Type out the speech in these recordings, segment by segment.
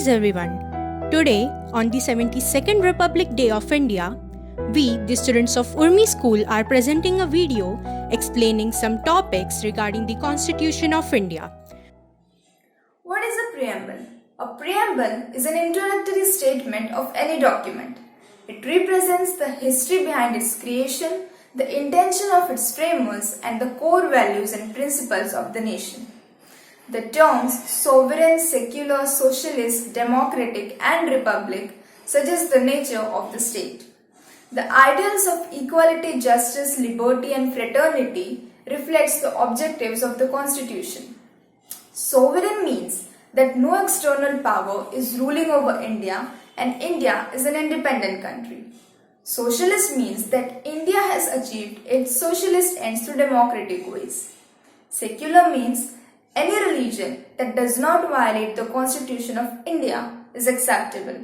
Greetings everyone. Today, on the 72nd Republic Day of India, we, the students of Urmi School, are presenting a video explaining some topics regarding the Constitution of India. What is a preamble? A preamble is an introductory statement of any document. It represents the history behind its creation, the intention of its framers, and the core values and principles of the nation. The terms sovereign, secular, socialist, democratic, and republic suggest the nature of the state. The ideals of equality, justice, liberty, and fraternity reflects the objectives of the Constitution. Sovereign means that no external power is ruling over India and India is an independent country. Socialist means that India has achieved its socialist ends through democratic ways. Secular means any religion that does not violate the Constitution of India is acceptable,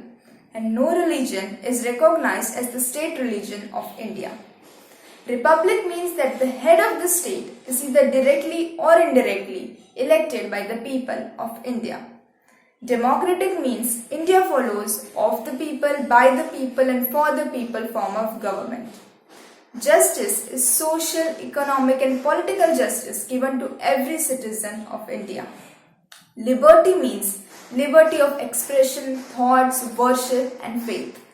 and no religion is recognized as the state religion of India. Republic means that the head of the state is either directly or indirectly elected by the people of India. Democratic means India follows of the people, by the people, and for the people form of government. Justice is social, economic, and political justice given to every citizen of India. Liberty means liberty of expression, thoughts, worship, and faith.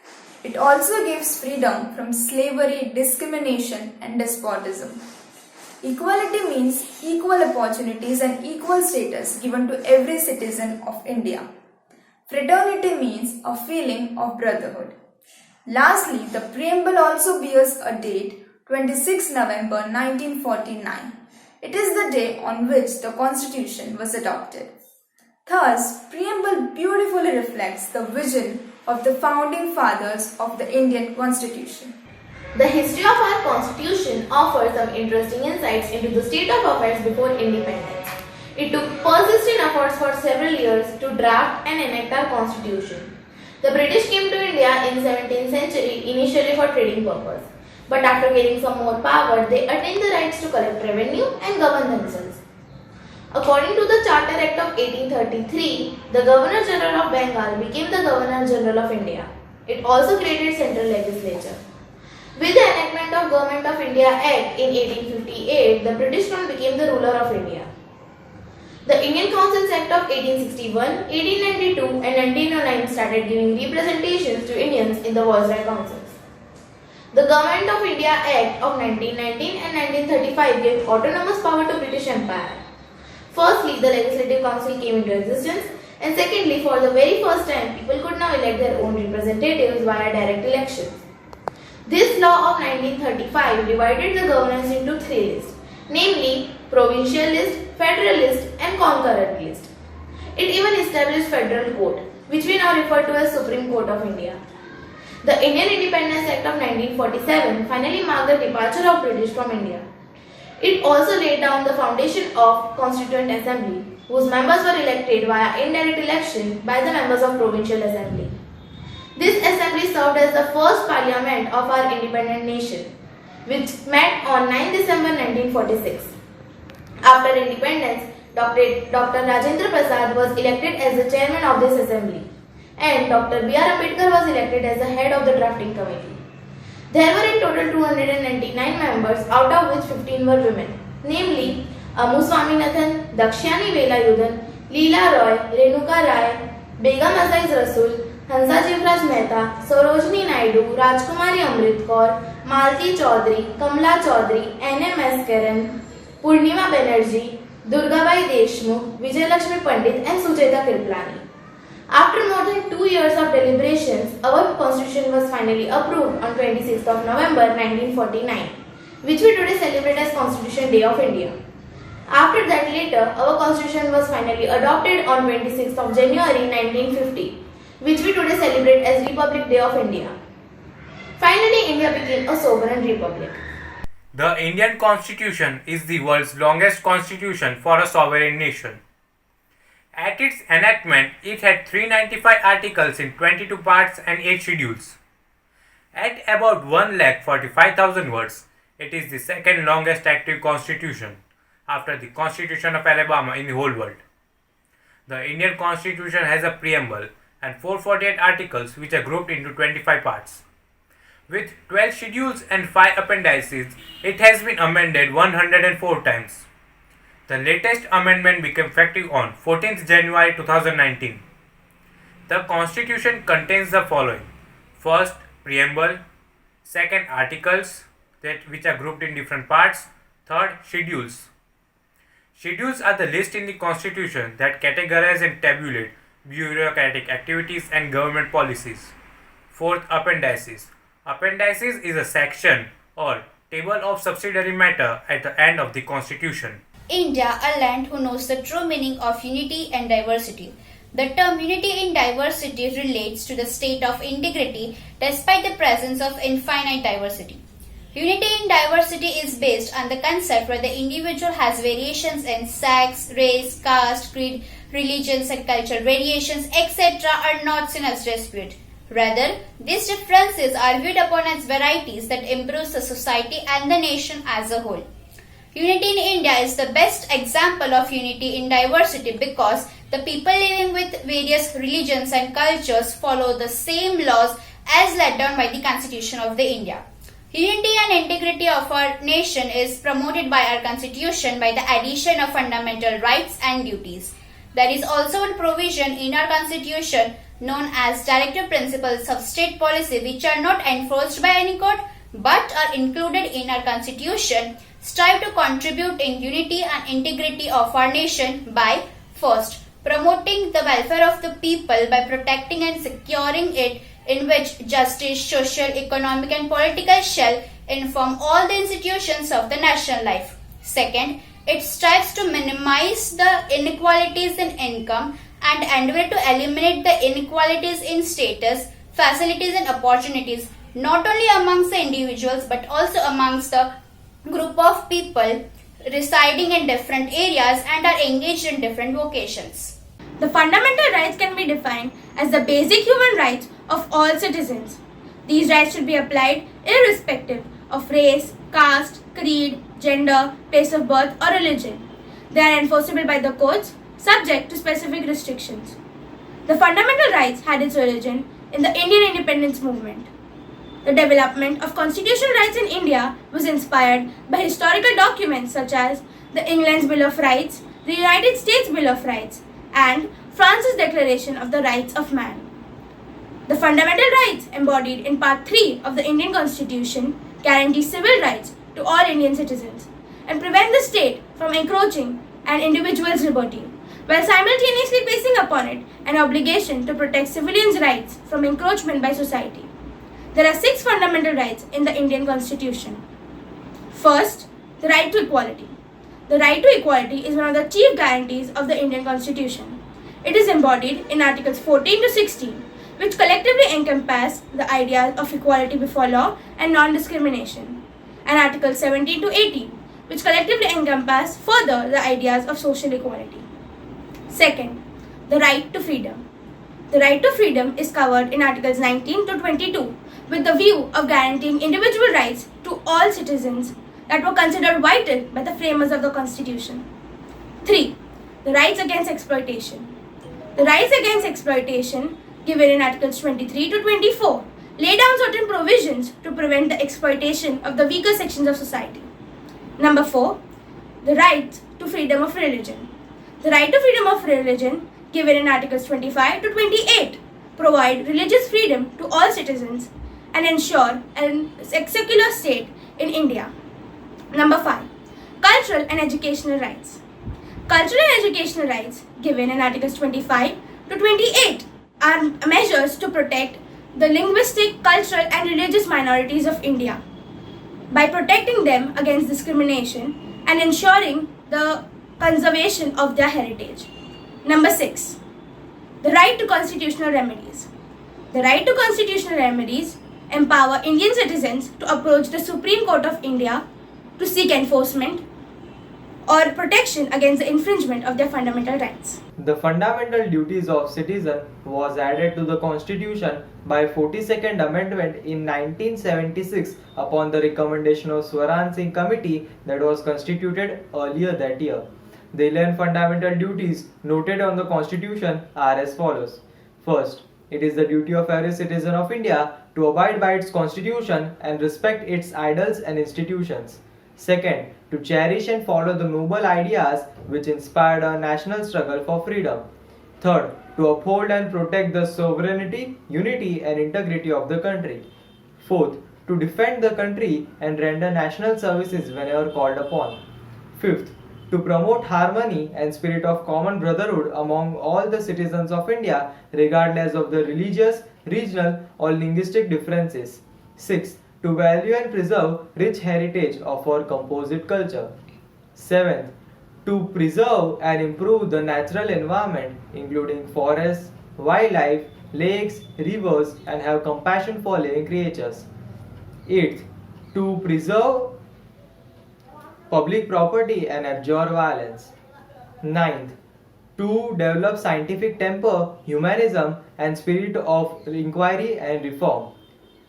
It also gives freedom from slavery, discrimination, and despotism. Equality means equal opportunities and equal status given to every citizen of India. Fraternity means a feeling of brotherhood. Lastly, the preamble also bears a date, 26 November 1949. It is the day on which the Constitution was adopted. Thus, preamble beautifully reflects the vision of the founding fathers of the Indian Constitution. The history of our Constitution offers some interesting insights into the state of affairs before independence. It took persistent efforts for several years to draft and enact our Constitution. The British came to India in 17th century initially for trading purpose, but after gaining some more power, they attained the rights to collect revenue and govern themselves. According to the Charter Act of 1833, the Governor General of Bengal became the Governor General of India. It also created central legislature. With the enactment of Government of India Act in 1858, the British crown became the ruler of India. The Indian Councils Act of 1861, 1892 and 1909 started giving representations to Indians in the Viceroy Councils. The Government of India Act of 1919 and 1935 gave autonomous power to British Empire. Firstly, the Legislative Council came into existence, and secondly, for the very first time, people could now elect their own representatives via direct elections. This law of 1935 divided the governance into three lists, namely provincial list, federalist, and concurrent list. It even established federal court, which we now refer to as Supreme Court of India. The Indian Independence Act of 1947 finally marked the departure of British from India. It also laid down the foundation of Constituent Assembly, whose members were elected via indirect election by the members of Provincial Assembly. This assembly served as the first parliament of our independent nation, which met on 9 December 1946. After independence, Dr. Rajendra Prasad was elected as the chairman of this assembly, and Dr. B.R. Ambedkar was elected as the head of the drafting committee. There were in total 299 members, out of which 15 were women, namely Amu Swaminathan, Dakshyani Velayudan, Leela Roy, Renuka Rai, Begum Aziz Rasul, Hansa Jivraj Mehta, Sarojini Naidu, Rajkumari Amrit Kaur, Malti Chaudhary, Kamla Chaudhary, N.M.S. Karan, Purnima Banerjee, Durgabai Deshmukh, Vijayalakshmi Pandit and Sujata Kriplani. After more than 2 years of deliberations, our Constitution was finally approved on 26th of November 1949, which we today celebrate as Constitution Day of India. After that later, our Constitution was finally adopted on 26th of January 1950, which we today celebrate as Republic Day of India. Finally, India became a sovereign republic. The Indian Constitution is the world's longest constitution for a sovereign nation. At its enactment, it had 395 articles in 22 parts and 8 schedules. At about 1,45,000 words, it is the second longest active constitution after the Constitution of Alabama in the whole world. The Indian Constitution has a preamble and 448 articles which are grouped into 25 parts. With 12 schedules and 5 appendices, it has been amended 104 times. The latest amendment became effective on 14th January 2019. The Constitution contains the following. First, preamble. Second, articles which are grouped in different parts. Third, schedules. Schedules are the list in the Constitution that categorize and tabulate bureaucratic activities and government policies. Fourth, appendices. Appendices is a section or table of subsidiary matter at the end of the Constitution. India, a land who knows the true meaning of unity and diversity. The term unity in diversity relates to the state of integrity despite the presence of infinite diversity. Unity in diversity is based on the concept where the individual has variations in sex, race, caste, creed, religions and cultural variations, etc. are not seen as dispute. Rather, these differences are viewed upon as varieties that improves the society and the nation as a whole. Unity in India is the best example of unity in diversity because the people living with various religions and cultures follow the same laws as laid down by the Constitution of the India. Unity and integrity of our nation is promoted by our Constitution by the addition of fundamental rights and duties. There is also a provision in our Constitution known as Directive Principles of State Policy which are not enforced by any court but are included in our Constitution, strive to contribute in unity and integrity of our nation by first, promoting the welfare of the people by protecting and securing it in which justice, social, economic and political shall inform all the institutions of the national life. Second, it strives to minimize the inequalities in income and endeavor to eliminate the inequalities in status, facilities and opportunities not only amongst the individuals but also amongst the group of people residing in different areas and are engaged in different vocations. The fundamental rights can be defined as the basic human rights of all citizens. These rights should be applied irrespective of race, caste, creed, gender, place of birth or religion. They are enforceable by the courts, subject to specific restrictions. The fundamental rights had its origin in the Indian independence movement. The development of constitutional rights in India was inspired by historical documents such as the England's Bill of Rights, the United States Bill of Rights, and France's Declaration of the Rights of Man. The fundamental rights embodied in Part 3 of the Indian Constitution guarantee civil rights to all Indian citizens and prevent the state from encroaching an individual's liberty, while simultaneously placing upon it an obligation to protect civilians' rights from encroachment by society. There are 6 fundamental rights in the Indian Constitution. First, the right to equality. The right to equality is one of the chief guarantees of the Indian Constitution. It is embodied in Articles 14 to 16, which collectively encompass the ideas of equality before law and non-discrimination, and Articles 17 to 18, which collectively encompass further the ideas of social equality. Second, the right to freedom. The right to freedom is covered in Articles 19 to 22, with the view of guaranteeing individual rights to all citizens that were considered vital by the framers of the Constitution. 3. The rights against exploitation. The rights against exploitation, given in Articles 23 to 24, lay down certain provisions to prevent the exploitation of the weaker sections of society. Number 4. The right to freedom of religion. The right to freedom of religion, given in Articles 25 to 28, provide religious freedom to all citizens and ensure a secular state in India. Number 5. Cultural and educational rights. Cultural and educational rights, given in Articles 25 to 28, are measures to protect the linguistic, cultural and religious minorities of India by protecting them against discrimination and ensuring the conservation of their heritage. Number 6. The right to constitutional remedies. The right to constitutional remedies empower Indian citizens to approach the Supreme Court of India to seek enforcement or protection against the infringement of their fundamental rights. The fundamental duties of citizen was added to the Constitution by 42nd Amendment in 1976 upon the recommendation of Swaran Singh Committee that was constituted earlier that year. The 11 fundamental duties noted on the Constitution are as follows. First, It is the duty of every citizen of India to abide by its constitution and respect its idols and institutions. Second, to cherish and follow the noble ideas which inspired our national struggle for freedom. Third, to uphold and protect the sovereignty, unity, and integrity of the country. Fourth, to defend the country and render national services whenever called upon. Fifth, to promote harmony and spirit of common brotherhood among all the citizens of India, regardless of the religious, regional, or linguistic differences. Sixth, to value and preserve rich heritage of our composite culture. Seventh, to preserve and improve the natural environment, including forests, wildlife, lakes, rivers, and have compassion for living creatures. Eighth, to preserve public property and abjure violence. Ninth, to develop scientific temper, humanism, and spirit of inquiry and reform.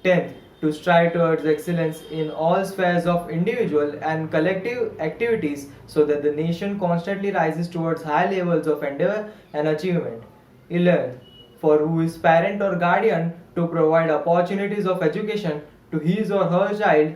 10th, to strive towards excellence in all spheres of individual and collective activities so that the nation constantly rises towards high levels of endeavor and achievement. 11th, for who is parent or guardian to provide opportunities of education to his or her child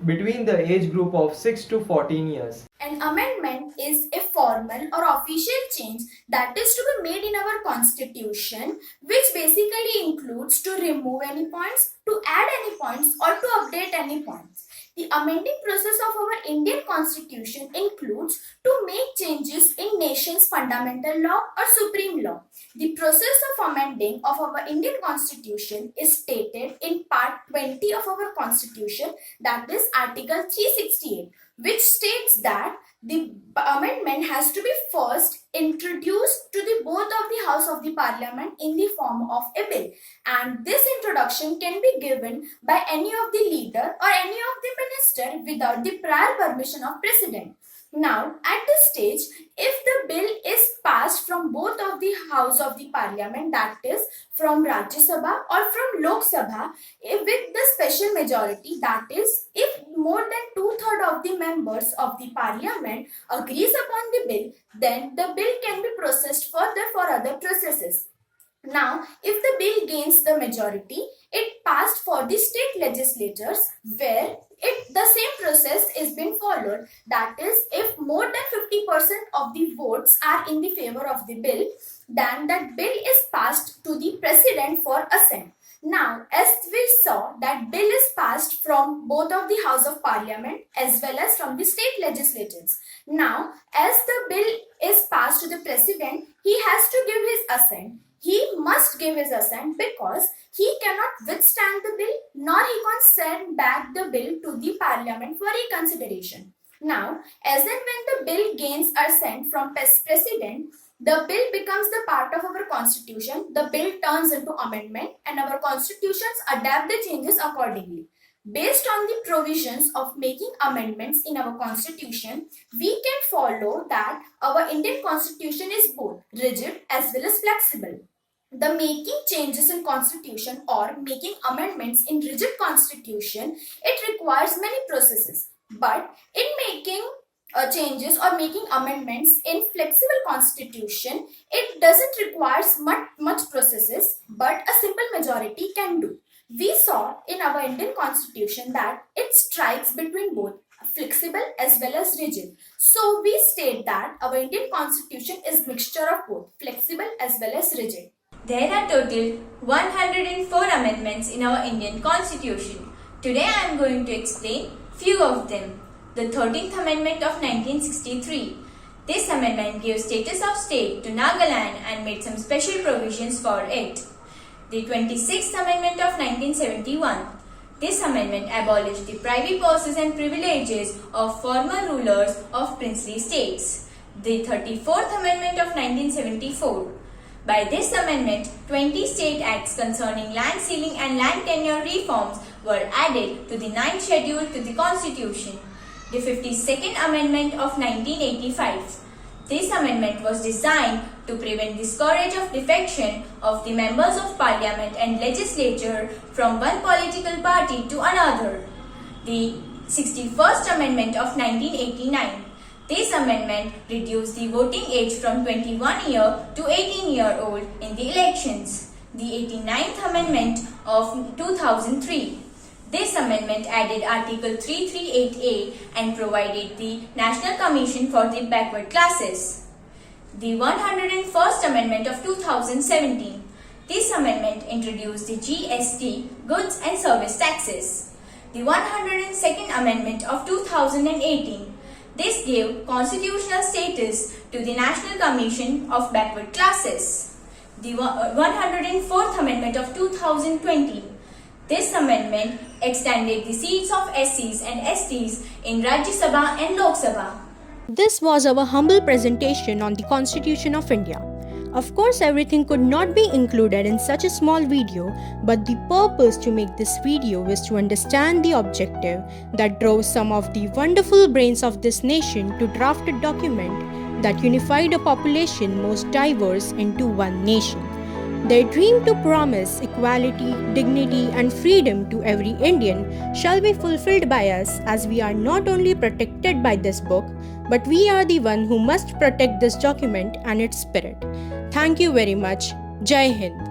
between the age group of 6 to 14 years. An amendment is a formal or official change that is to be made in our constitution, which basically includes to remove any points, to add any points, or to update any points. The amending process of our Indian constitution includes to make changes in nation's fundamental law or supreme law. The process of amending of our Indian constitution is stated in part 20 of our constitution, that is article 368, which states that the amendment has to be first introduced to the both of the house of the parliament in the form of a bill, and this introduction can be given by any of the leader or any of the minister without the prior permission of president. Now, at this stage, if the bill is passed from both of the house of the parliament, that is from Rajya Sabha or from Lok Sabha, with the special majority, that is if more than 2/3 of the members of the parliament agrees upon the bill, then the bill can be processed further for other processes. Now, if the bill gains the majority, it passed for the state legislatures where the same process is being followed. That is, if more than 50% of the votes are in the favor of the bill, then that bill is passed to the president for assent. Now, as we saw that bill is passed from both of the House of Parliament as well as from the state legislatures. Now, as the bill is passed to the president, he has to give his assent. He must give his assent because he cannot withstand the bill nor he can send back the bill to the parliament for reconsideration. Now, as and when the bill gains assent from president, the bill becomes the part of our constitution, the bill turns into amendment, and our constitutions adapt the changes accordingly. Based on the provisions of making amendments in our constitution, we can follow that our Indian constitution is both rigid as well as flexible. The making changes in constitution or making amendments in rigid constitution, it requires many processes. But in making changes or making amendments in flexible constitution, it doesn't require much processes, but a simple majority can do. We saw in our Indian constitution that it strikes between both flexible as well as rigid. So we state that our Indian constitution is mixture of both flexible as well as rigid. There are total 104 amendments in our Indian constitution. Today I am going to explain few of them. The 13th Amendment of 1963. This amendment gives status of state to Nagaland and made some special provisions for it. The 26th Amendment of 1971. This amendment abolished the privy purses and privileges of former rulers of princely states. The 34th Amendment of 1974. By this amendment, 20 state acts concerning land ceiling and land tenure reforms were added to the 9th schedule to the Constitution. The 52nd Amendment of 1985. This amendment was designed to prevent the scourge of defection of the members of parliament and legislature from one political party to another. The 61st Amendment of 1989. This amendment reduced the voting age from 21 year to 18-year-old in the elections. the 89th Amendment of 2003. This amendment added Article 338A and provided the National Commission for the Backward Classes. The 101st Amendment of 2017. This amendment introduced the GST, Goods and Service Taxes. The 102nd Amendment of 2018. This gave constitutional status to the National Commission of Backward Classes. The 104th Amendment of 2020. This amendment extended the seats of SCs and STs in Rajya Sabha and Lok Sabha. This was our humble presentation on the Constitution of India. Of course, everything could not be included in such a small video, but the purpose to make this video is to understand the objective that drove some of the wonderful brains of this nation to draft a document that unified a population most diverse into one nation. Their dream to promise equality, dignity, and freedom to every Indian shall be fulfilled by us, as we are not only protected by this book, but we are the one who must protect this document and its spirit. Thank you very much. Jai Hind.